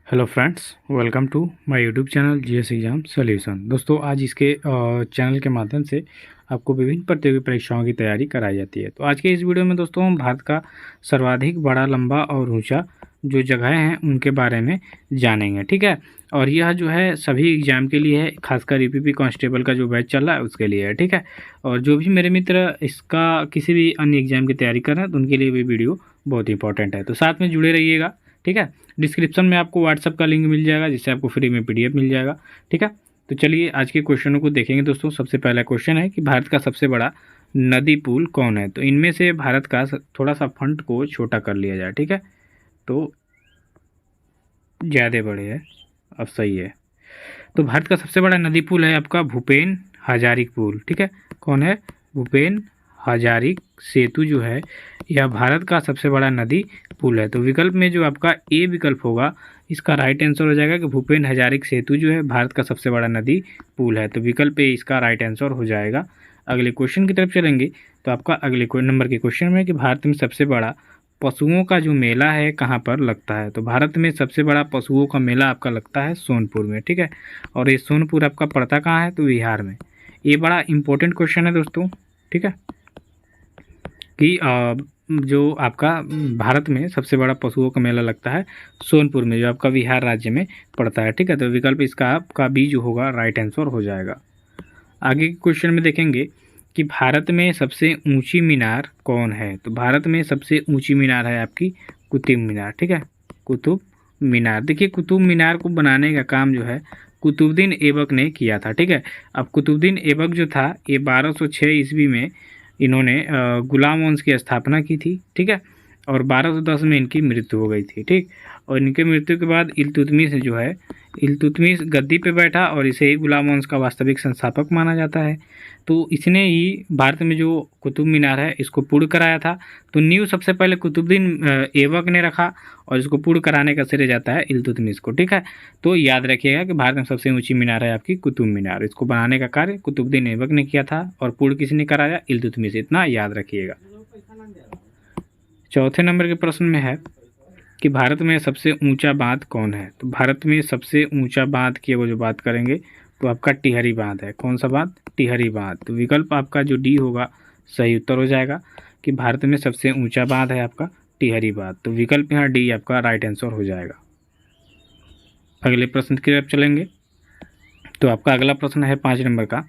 Hello friends, welcome to my YouTube channel GS exam solution. दोस्तों, आज इसके channel के माध्यम से आपको विभिन्न प्रतियोगी परीक्षाओं की तैयारी कराई जाती है। तो आज के इस वीडियो में दोस्तों हम भारत का सर्वाधिक बड़ा, लंबा और ऊंचा जो जगह हैं उनके बारे में जानेंगे। ठीक है, और यह जो है सभी एग्जाम के लिए है, खासकर यूपीपी कांस्टेबल का जो बैच चल रहा है उसके लिए है। ठीक है, और जो भी मेरे मित्र इसका किसी भी अन्य एग्जाम की तैयारी कर रहे हैं तो उनके लिए भी वीडियो बहुत इंपॉर्टेंट है, तो साथ में जुड़े रहिएगा। ठीक है, डिस्क्रिप्शन में आपको व्हाट्सअप का लिंक मिल जाएगा जिससे आपको फ्री में पीडीएफ मिल जाएगा। ठीक है, तो चलिए आज के क्वेश्चनों को देखेंगे दोस्तों। सबसे पहला क्वेश्चन है कि भारत का सबसे बड़ा नदी पुल कौन है। तो इनमें से भारत का थोड़ा सा फंड को छोटा कर लिया जाए। ठीक है, तो ज़्यादा बड़े है, अब सही है। तो भारत का सबसे बड़ा नदी पुल है आपका भूपेन हजारिक पुल। ठीक है, कौन है? भूपेन हजारिक सेतु जो है यह भारत का सबसे बड़ा नदी पुल है। तो विकल्प में जो आपका ए विकल्प होगा इसका राइट आंसर हो जाएगा कि भूपेन हजारिक सेतु जो है भारत का सबसे बड़ा नदी पुल है। तो विकल्प ए इसका राइट आंसर हो जाएगा। अगले क्वेश्चन की तरफ चलेंगे तो आपका अगले नंबर के क्वेश्चन में कि भारत में सबसे बड़ा पशुओं का जो मेला है कहाँ पर लगता है। तो भारत में सबसे बड़ा पशुओं का मेला आपका लगता है सोनपुर में। ठीक है, और ये सोनपुर आपका पड़ता कहाँ है? तो बिहार में। ये बड़ा इंपॉर्टेंट क्वेश्चन है दोस्तों। ठीक है, कि जो आपका भारत में सबसे बड़ा पशुओं का मेला लगता है सोनपुर में, जो आपका बिहार राज्य में पड़ता है। ठीक है, तो विकल्प इसका आपका बी जो होगा राइट आंसर हो जाएगा। आगे के क्वेश्चन में देखेंगे कि भारत में सबसे ऊंची मीनार कौन है। तो भारत में सबसे ऊंची मीनार है आपकी कुतुब मीनार। ठीक है, कुतुब मीनार। देखिए, कुतुब मीनार को बनाने का काम जो है कुतुबुद्दीन ऐबक ने किया था। ठीक है, अब कुतुबुद्दीन ऐबक जो था ये 1206 ईस्वी में इन्होंने गुलाम वंश की स्थापना की थी। ठीक है, और 1210 में इनकी मृत्यु हो गई थी। ठीक, और इनके मृत्यु के बाद इल्तुतमिश जो है, इल्तुतमिश गद्दी पे बैठा और इसे ही गुलाम वंश का वास्तविक संस्थापक माना जाता है। तो इसने ही भारत में जो कुतुब मीनार है इसको पूर्ण कराया था। तो नींव सबसे पहले कुतुबुद्दीन ऐबक ने रखा और इसको पूर्ण कराने का श्रेय जाता है इल्तुतमिश को। ठीक है, तो याद रखिएगा कि भारत में सबसे ऊंची मीनार है आपकी कुतुब मीनार। इसको बनाने का कार्य कुतुबुद्दीन ऐबक ने किया था और पूर्ण किसने कराया? इल्तुतमिश। इतना याद रखिएगा। चौथे नंबर के प्रश्न में है कि भारत में सबसे ऊंचा बांध कौन है। तो भारत में सबसे ऊंचा बांध की वो जो बात करेंगे तो आपका टिहरी बांध है। कौन सा बांध? टिहरी बांध। तो विकल्प आपका जो डी होगा सही उत्तर हो जाएगा कि भारत में सबसे ऊंचा बांध है आपका टिहरी बांध। तो विकल्प यहाँ डी आपका राइट आंसर हो जाएगा। अगले प्रश्न की तरफ चलेंगे तो आपका अगला प्रश्न है 5 नंबर का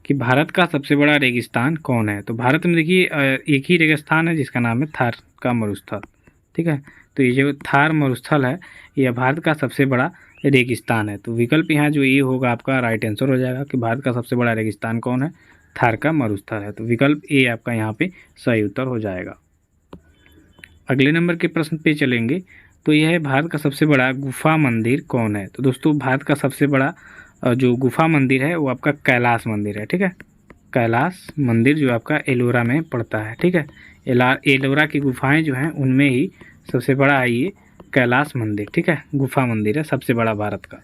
कि भारत का सबसे बड़ा रेगिस्तान कौन है। तो भारत में देखिए एक ही रेगिस्तान है जिसका नाम है थार का मरुस्थल। ठीक है, तो ये जो थार मरुस्थल है यह भारत का सबसे बड़ा रेगिस्तान है। तो विकल्प यहाँ जो ये होगा आपका राइट आंसर हो जाएगा कि भारत का सबसे बड़ा रेगिस्तान कौन है? थार का मरुस्थल है। तो विकल्प ए आपका यहाँ पे सही उत्तर हो जाएगा। अगले नंबर के प्रश्न पे चलेंगे तो यह है भारत का सबसे बड़ा गुफा मंदिर कौन है। तो दोस्तों भारत का सबसे बड़ा जो गुफा मंदिर है वो आपका कैलाश मंदिर है। ठीक है, कैलाश मंदिर जो आपका एलोरा में पड़ता है। ठीक है, एलोरा की गुफाएं जो हैं उनमें ही सबसे बड़ा है ये कैलाश मंदिर। ठीक है, गुफा मंदिर है सबसे बड़ा भारत का।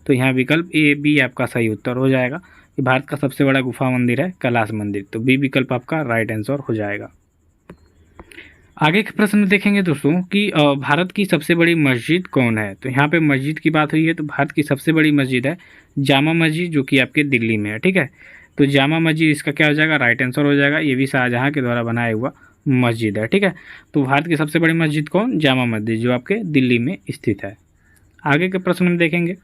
तो यहाँ विकल्प ए बी आपका सही उत्तर हो जाएगा कि भारत का सबसे बड़ा गुफा मंदिर है कैलाश मंदिर। तो बी विकल्प आपका राइट आंसर हो जाएगा। आगे के प्रश्न में देखेंगे दोस्तों कि भारत की सबसे बड़ी मस्जिद कौन है। तो यहाँ पे मस्जिद की बात हुई है तो भारत की सबसे बड़ी मस्जिद है जामा मस्जिद जो कि आपके दिल्ली में है। ठीक है, तो जामा मस्जिद इसका क्या हो जाएगा? राइट आंसर हो जाएगा। ये भी शाहजहाँ के द्वारा बनाया हुआ मस्जिद है। ठीक है, तो भारत की सबसे बड़ी मस्जिद कौन? जामा मस्जिद जो आपके दिल्ली में स्थित है। आगे के प्रश्न में देखेंगे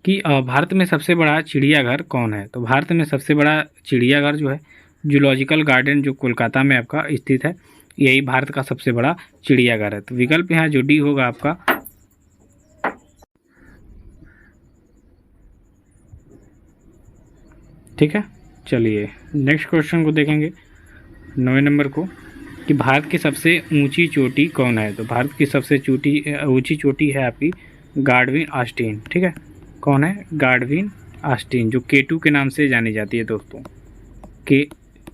कि भारत में सबसे बड़ा चिड़ियाघर कौन है। तो भारत में सबसे बड़ा चिड़ियाघर जो है जूलॉजिकल गार्डन जो कोलकाता में आपका स्थित है, यही भारत का सबसे बड़ा चिड़ियाघर है। तो विकल्प यहाँ जो डी होगा आपका ठीक है। चलिए नेक्स्ट क्वेश्चन को देखेंगे 9वें नंबर को कि भारत की सबसे ऊंची चोटी कौन है। तो भारत की सबसे ऊंची चोटी है आपकी गाडविन आस्टीन। ठीक है, कौन है? गाडविन आस्टीन जो K2 के नाम से जानी जाती है दोस्तों। के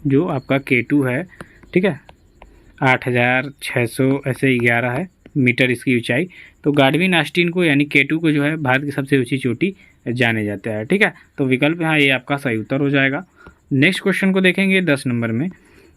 जो आपका K2 है, ठीक है, 8600 ऐसे 11 है मीटर इसकी ऊंचाई। तो गाडविन आस्टीन को यानी K2 को जो है भारत की सबसे ऊंची चोटी जाने जाता है। ठीक है, तो विकल्प यहाँ ये आपका सही उत्तर हो जाएगा। नेक्स्ट क्वेश्चन को देखेंगे 10 नंबर में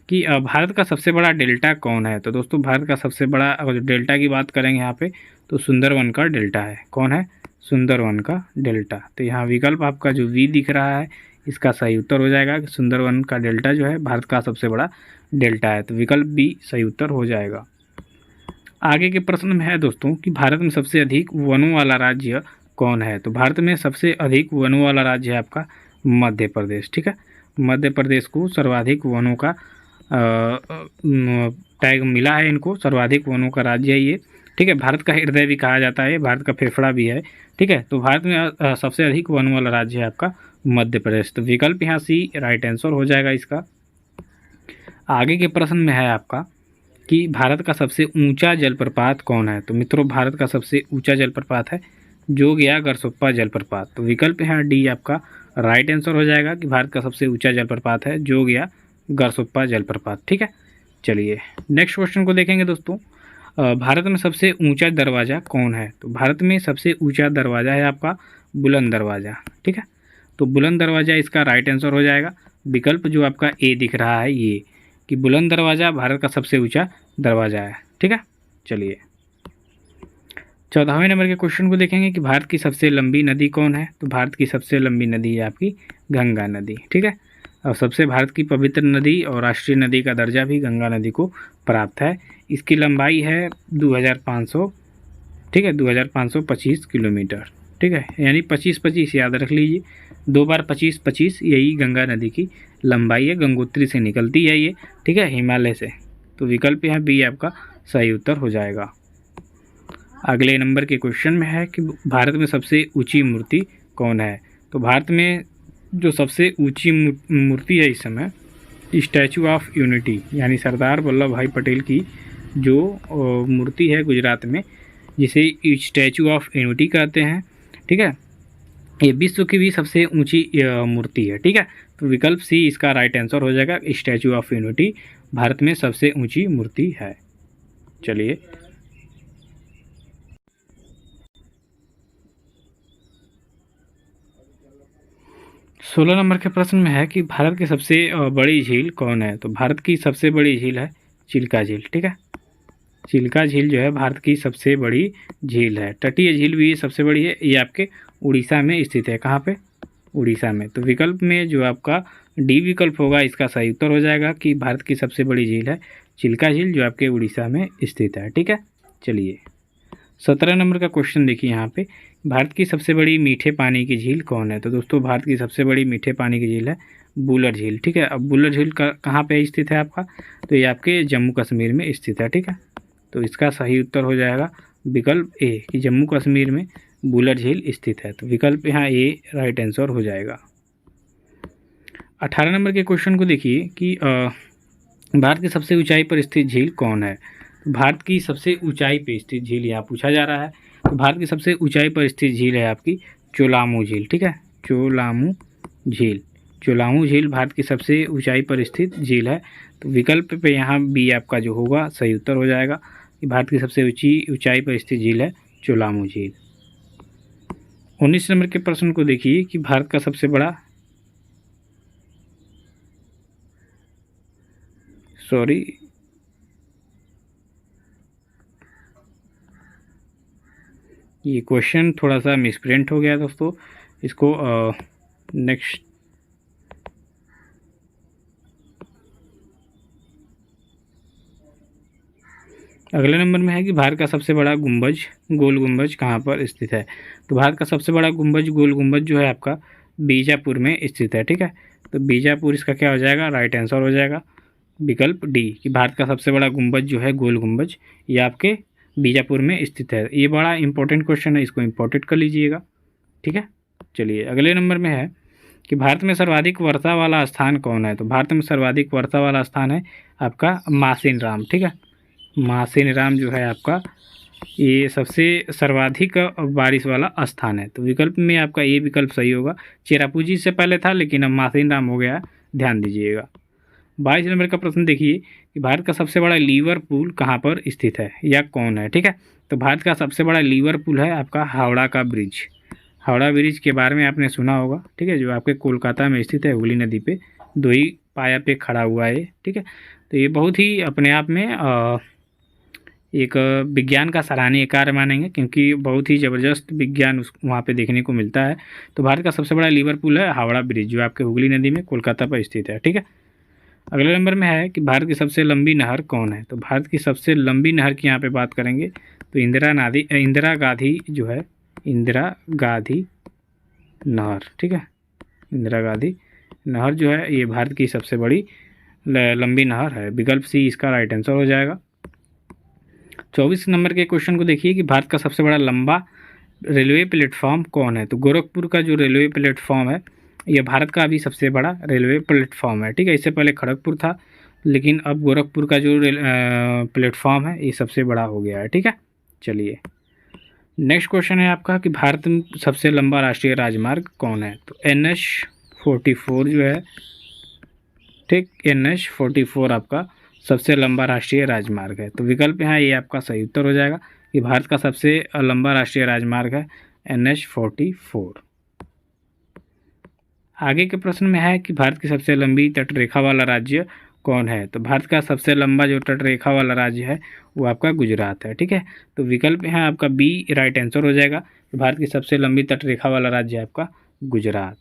कि भारत का सबसे बड़ा डेल्टा कौन है। तो दोस्तों भारत का सबसे बड़ा, अगर डेल्टा की बात करेंगे यहाँ पे तो सुंदरवन का डेल्टा है। कौन है? सुंदरवन का डेल्टा। तो यहाँ विकल्प आपका जो वी दिख रहा है इसका सही उत्तर हो जाएगा कि सुंदरवन का डेल्टा जो है भारत का सबसे बड़ा डेल्टा है। तो विकल्प बी सही उत्तर हो जाएगा। आगे के प्रश्न में है दोस्तों कि भारत में सबसे अधिक वनों वाला राज्य कौन है? तो भारत में सबसे अधिक वनों वाला राज्य है आपका मध्य प्रदेश। ठीक है, मध्य प्रदेश को सर्वाधिक वनों का टैग मिला है, इनको सर्वाधिक वनों का राज्य है ये। ठीक है, भारत का हृदय भी कहा जाता है, भारत का फेफड़ा भी है। ठीक है, तो भारत में सबसे अधिक वन वाला राज्य है आपका मध्य प्रदेश। तो विकल्प यहाँ सी राइट आंसर हो जाएगा इसका। आगे के प्रश्न में है आपका कि भारत का सबसे ऊंचा जलप्रपात कौन है? तो मित्रों भारत का सबसे ऊंचा जलप्रपात है जोग या गरसोप्पा जलप्रपात। तो विकल्प यहाँ डी आपका राइट आंसर हो जाएगा कि भारत का सबसे ऊंचा जलप्रपात है जोग या गरसोप्पा जलप्रपात। ठीक है, चलिए नेक्स्ट क्वेश्चन को देखेंगे दोस्तों। भारत में सबसे ऊंचा दरवाज़ा कौन है? तो भारत में सबसे ऊंचा दरवाज़ा है आपका बुलंद दरवाज़ा। ठीक है, तो बुलंद दरवाज़ा इसका राइट आंसर हो जाएगा। विकल्प जो आपका ए दिख रहा है ये कि बुलंद दरवाज़ा भारत का सबसे ऊंचा दरवाज़ा है। ठीक है, चलिए 14वें नंबर के क्वेश्चन को देखेंगे कि भारत की सबसे लंबी नदी कौन है? तो भारत की सबसे लंबी नदी है आपकी गंगा नदी। ठीक है, और सबसे भारत की पवित्र नदी और राष्ट्रीय नदी का दर्जा भी गंगा नदी को प्राप्त है। इसकी लंबाई है 2500। ठीक है, 2525 किलोमीटर। ठीक है, यानी 25-25 याद रख लीजिए, 2 बार 25-25 यही गंगा नदी की लंबाई है। गंगोत्री से निकलती है ये। ठीक है, हिमालय से। तो विकल्प यहाँ बी आपका सही उत्तर हो जाएगा। अगले नंबर के क्वेश्चन में है कि भारत में सबसे ऊंची मूर्ति कौन है? तो भारत में जो सबसे ऊंची मूर्ति है इस समय स्टैचू ऑफ यूनिटी यानी सरदार वल्लभ भाई पटेल की जो मूर्ति है गुजरात में, जिसे स्टैचू ऑफ यूनिटी कहते हैं। ठीक है, ये विश्व की भी सबसे ऊंची मूर्ति है। ठीक है, तो विकल्प सी इसका राइट आंसर हो जाएगा। स्टैचू ऑफ यूनिटी भारत में सबसे ऊंची मूर्ति है। चलिए 16 नंबर के प्रश्न में है कि भारत की सबसे बड़ी झील कौन है? तो भारत की सबसे बड़ी झील है चिल्का झील। ठीक है, चिल्का झील जो है भारत की सबसे बड़ी झील है। तटीय झील भी सबसे बड़ी है, ये आपके उड़ीसा में स्थित है। कहाँ पे? उड़ीसा में। तो विकल्प में जो आपका डी विकल्प होगा इसका सही उत्तर हो जाएगा कि भारत की सबसे बड़ी झील है चिल्का झील जो आपके उड़ीसा में स्थित है। ठीक है, चलिए 17 नंबर का क्वेश्चन देखिए यहाँ पे, भारत की सबसे बड़ी मीठे पानी की झील कौन है? तो दोस्तों भारत की सबसे बड़ी मीठे पानी की झील है बुलर झील। ठीक है, अब बुलर झील कहाँ पे स्थित है आपका? तो ये आपके जम्मू कश्मीर में स्थित है। ठीक है, तो इसका सही उत्तर हो जाएगा विकल्प ए कि जम्मू कश्मीर में बुलर झील स्थित है। तो विकल्प यहाँ ए राइट आंसर हो जाएगा। 18 नंबर के क्वेश्चन को देखिए कि भारत की सबसे ऊंचाई पर स्थित झील कौन है? भारत की सबसे ऊंचाई पर स्थित झील यहाँ पूछा जा रहा है। तो भारत की सबसे ऊंचाई पर स्थित झील है आपकी चोलामू झील। ठीक है, चोलामू झील। चोलामू झील भारत की सबसे ऊंचाई पर स्थित झील है। तो विकल्प पे यहाँ बी आपका जो होगा सही उत्तर हो जाएगा कि भारत की सबसे ऊंचाई पर स्थित झील है चोलामू झील। 19 नंबर के प्रश्न को देखिए कि भारत का सबसे बड़ा ये क्वेश्चन थोड़ा सा मिसप्रिंट हो गया दोस्तों, इसको नेक्स्ट अगले नंबर में है कि भारत का सबसे बड़ा गुंबज गोल गुंबज कहाँ पर स्थित है? तो भारत का सबसे बड़ा गुंबज गोल गुंबज जो है आपका बीजापुर में स्थित है। ठीक है, तो बीजापुर इसका क्या हो जाएगा? राइट आंसर हो जाएगा विकल्प डी कि भारत का सबसे बड़ा गुंबज जो है गोल गुंबज ये आपके बीजापुर में स्थित है। ये बड़ा इंपॉर्टेंट क्वेश्चन है, इसको इंपॉर्टेंट कर लीजिएगा। ठीक है, चलिए अगले नंबर में है कि भारत में सर्वाधिक वर्षा वाला स्थान कौन है? तो भारत में सर्वाधिक वर्षा वाला स्थान है आपका मासिन राम। ठीक है, मासिन राम जो है आपका ये सबसे सर्वाधिक बारिश वाला स्थान है। तो विकल्प में आपका ये विकल्प सही होगा। चेरापूंजी से पहले था लेकिन अब मासिन राम हो गया, ध्यान दीजिएगा। 22 नंबर का प्रश्न देखिए कि भारत का सबसे बड़ा लीवर पुल कहाँ पर स्थित है या कौन है? ठीक है, तो भारत का सबसे बड़ा लीवर पुल है आपका हावड़ा का ब्रिज। हावड़ा ब्रिज के बारे में आपने सुना होगा। ठीक है, जो आपके कोलकाता में स्थित है हुगली नदी पे, दो ही पाया पे खड़ा हुआ है। ठीक है, तो ये बहुत ही अपने आप में एक विज्ञान का सराहनीय कार्य मानेंगे, क्योंकि बहुत ही ज़बरदस्त विज्ञान उस वहाँ पे देखने को मिलता है। तो भारत का सबसे बड़ा रिवर पुल है हावड़ा ब्रिज, जो आपके हुगली नदी में कोलकाता पर स्थित है। ठीक है, अगले नंबर में है कि भारत की सबसे लंबी नहर कौन है। तो भारत की सबसे लंबी नहर की यहाँ पे बात करेंगे तो इंदिरा गांधी जो है, इंदिरा गांधी नहर। ठीक है, इंदिरा गांधी नहर जो है ये भारत की सबसे बड़ी लंबी नहर है। विकल्प सी इसका राइट आंसर हो जाएगा। 24 नंबर के क्वेश्चन को देखिए कि भारत का सबसे बड़ा लंबा रेलवे प्लेटफॉर्म कौन है। तो गोरखपुर का जो रेलवे प्लेटफॉर्म है ये भारत का अभी सबसे बड़ा रेलवे प्लेटफॉर्म है। ठीक है, इससे पहले खड़गपुर था, लेकिन अब गोरखपुर का जो प्लेटफॉर्म है ये सबसे बड़ा हो गया है। ठीक है, चलिए नेक्स्ट क्वेश्चन है आपका कि भारत में सबसे लंबा राष्ट्रीय राजमार्ग कौन है। तो NH-44 जो है, ठीक, NH-44 आपका सबसे लंबा राष्ट्रीय राजमार्ग है। तो विकल्प यहाँ ये आपका सही उत्तर हो जाएगा कि भारत का सबसे लंबा राष्ट्रीय राजमार्ग है NH-44। आगे के प्रश्न में है कि भारत की सबसे लंबी तटरेखा वाला राज्य कौन है। तो भारत का सबसे लंबा जो तटरेखा वाला राज्य है वो आपका गुजरात है। ठीक है, तो विकल्प यहाँ आपका बी राइट आंसर हो जाएगा। तो भारत की सबसे लंबी तटरेखा वाला राज्य है आपका गुजरात।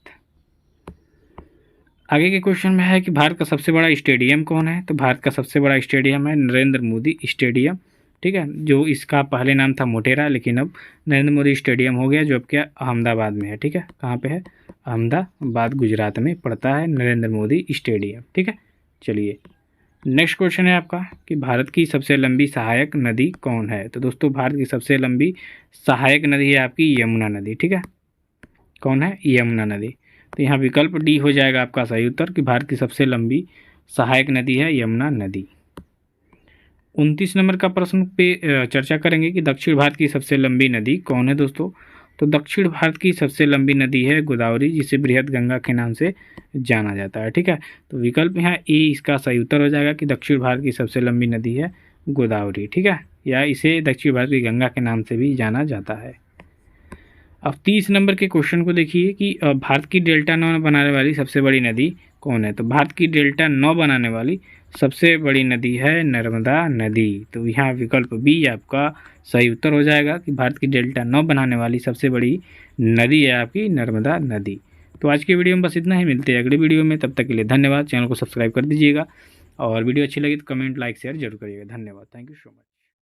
आगे के क्वेश्चन में है कि भारत का सबसे बड़ा स्टेडियम कौन है। तो भारत का सबसे बड़ा स्टेडियम है नरेंद्र मोदी स्टेडियम। ठीक है, जो इसका पहले नाम था मोटेरा, लेकिन अब नरेंद्र मोदी स्टेडियम हो गया, जो अब क्या अहमदाबाद में है। ठीक है, कहाँ पे है, अहमदाबाद गुजरात में पड़ता है नरेंद्र मोदी स्टेडियम। ठीक है, चलिए नेक्स्ट क्वेश्चन है आपका कि भारत की सबसे लंबी सहायक नदी कौन है। तो दोस्तों भारत की सबसे लंबी सहायक नदी है आपकी यमुना नदी। ठीक है, कौन है, यमुना नदी। तो यहाँ विकल्प डी हो जाएगा आपका सही उत्तर कि भारत की सबसे लंबी सहायक नदी है यमुना नदी। 29 नंबर का प्रश्न पे चर्चा करेंगे कि दक्षिण भारत की सबसे लंबी नदी कौन है दोस्तों। तो दक्षिण भारत की सबसे लंबी नदी है गोदावरी, जिसे बृहद गंगा के नाम से जाना जाता है। ठीक है, तो विकल्प यहाँ ए इसका सही उत्तर हो जाएगा कि दक्षिण भारत की सबसे लंबी नदी है गोदावरी। ठीक है, या इसे दक्षिण भारत की गंगा के नाम से भी जाना जाता है। अब 30 नंबर के क्वेश्चन को देखिए कि भारत की डेल्टा 9 बनाने वाली सबसे बड़ी नदी कौन है। तो भारत की डेल्टा 9 बनाने वाली सबसे बड़ी नदी है नर्मदा नदी। तो यहाँ विकल्प बी आपका सही उत्तर हो जाएगा कि भारत की डेल्टा 9 बनाने वाली सबसे बड़ी नदी है आपकी नर्मदा नदी। तो आज की वीडियो में बस इतना ही, मिलते हैं अगली वीडियो में, तब तक के लिए धन्यवाद। चैनल को सब्सक्राइब कर दीजिएगा और वीडियो अच्छी लगी तो कमेंट लाइक शेयर जरूर करिएगा। धन्यवाद, थैंक यू सो मच।